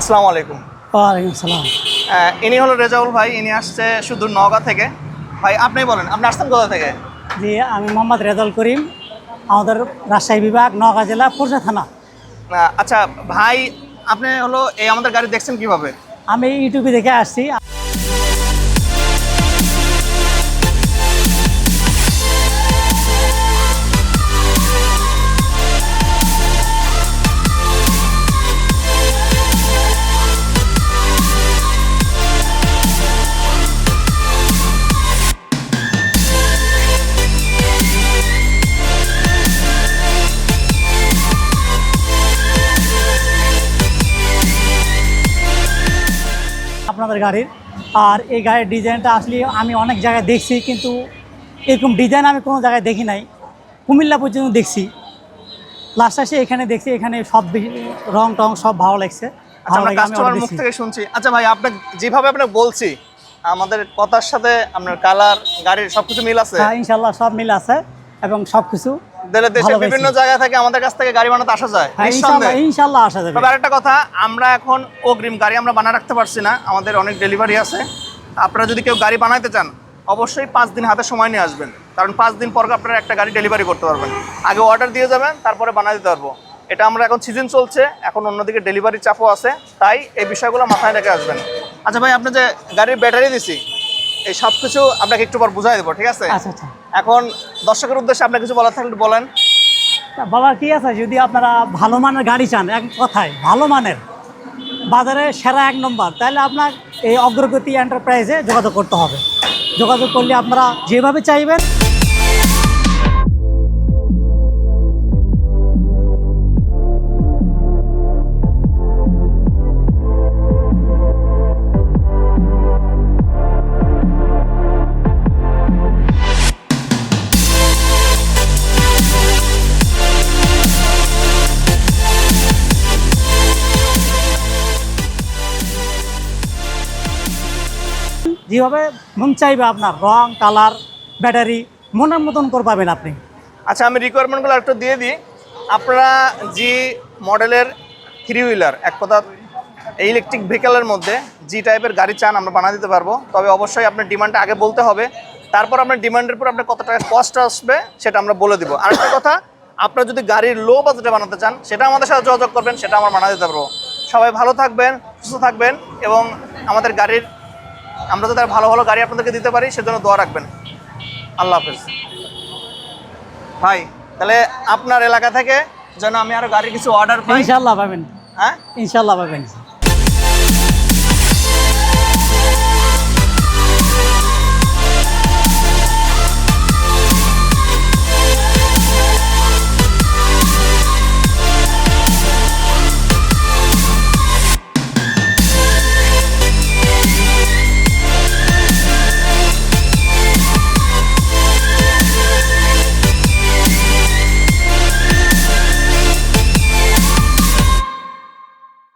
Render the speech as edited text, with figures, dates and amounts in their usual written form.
আসসালামু আলাইকুম। ওয়ালাইকুম সালাম। ইনি হলো রেজাউল ভাই, ইনি আসছে শুধু নওগাঁ থেকে। ভাই আপনি বলেন, আপনি আসছেন কোথা থেকে? জি, আমি মোহাম্মদ রেজাউল করিম, আমাদের রাজশাহী বিভাগ, নওগাঁ জেলা, পুরজা থানা। আচ্ছা ভাই, আপনি হলো এই আমাদের গাড়ি দেখছেন কিভাবে? আমি ইউটিউবে দেখে আসছি। আপনাদের গাড়ির আর এই গাড়ির ডিজাইনটা আসলে আমি অনেক জায়গায় দেখছি, কিন্তু এরকম ডিজাইন আমি কোনো জায়গায় দেখি নাই। কুমিল্লা পর্যন্ত দেখছি, লাস্ট আসে এখানে দেখছি, এখানে সব রং টং সব ভালো লাগছে। আচ্ছা, আমরা কাস্টমার মুখ থেকে শুনছি। আচ্ছা ভাই, আপনি যেভাবে আপনাকে বলছি, আমাদের কথার সাথে আপনার কালার, গাড়ির সবকিছু মিল আছে? হ্যাঁ, ইনশাল্লাহ সব মিল আছে এবং সবকিছু দেশের বিভিন্ন জায়গা থেকে আমাদের কাছ থেকে গাড়ি বানাতে আসা যায়। ইনশাল্লাহ আসা যাবে। তবে আরেকটা কথা, আমরা এখন অগ্রিম গাড়ি আমরা বানা রাখতে পারছি না, আমাদের অনেক ডেলিভারি আছে। আপনারা যদি কেউ গাড়ি বানাইতে চান, অবশ্যই 5 দিন হাতে সময় নিয়ে আসবেন, কারণ 5 দিন পর আপনারা একটা গাড়ি ডেলিভারি করতে পারবেন। আগে অর্ডার দিয়ে যাবেন, তারপরে বানাই দিতে পারবো। এটা আমরা এখন সিজন চলছে, এখন অন্যদিকে ডেলিভারি চাপও আছে, তাই এই বিষয়গুলো মাথায় রেখে আসবেন। আচ্ছা ভাই, আপনি যে গাড়ির ব্যাটারি দিছি, এই সব কিছু আপনাকে একটু পর বুঝাই দেবো, ঠিক আছে? আচ্ছা আচ্ছা। এখন দর্শকের উদ্দেশ্যে আপনার কিছু বলার থাকলে বলেন। বলার কি আছে, যদি আপনারা ভালো মানের গাড়ি চান, এক কথায় ভালো মানের, বাজারে সেরা 1 নম্বর, তাহলে আপনার এই অগ্রগতি এন্টারপ্রাইজে যোগাযোগ করতে হবে। যোগাযোগ করলে আপনারা যেভাবে চাইবেন যেভাবে মন চাইবে, আপনার রং কালার ব্যাটারি মনের মতন করে পাবেন আপনি। আচ্ছা, আমি রিকোয়ারমেন্টগুলো একটু দিয়ে দিই। আপনারা জি মডেলের 3 হুইলার, এক কথা এই ইলেকট্রিক ভেহিকেলের মধ্যে জি টাইপের গাড়ি চান, আমরা বানা দিতে পারবো। তবে অবশ্যই আপনার ডিমান্ডটা আগে বলতে হবে, তারপর আপনার ডিমান্ডের পর আপনার কত টাকা কস্ট আসবে সেটা আমরা বলে দিব। আরেকটা কথা, আপনারা যদি গাড়ির লো বাজেটে বানাতে চান, সেটা আমাদের সাথে যোগাযোগ করবেন, সেটা আমরা বানা দিতে পারবো। সবাই ভালো থাকবেন, সুস্থ থাকবেন, এবং আমাদের গাড়ির, আমরা যাতে ভালো ভালো গাড়ি আপনাদেরকে দিতে পারি সেজন্য দোয়া রাখবেন। আল্লাহ হাফেজ। ভাই, তাহলে আপনার এলাকা থেকে যেন আমি আরো গাড়ির কিছু অর্ডার পাই। ইনশাল্লাহ পাবেন। হ্যাঁ, ইনশাল্লাহ পাবেন।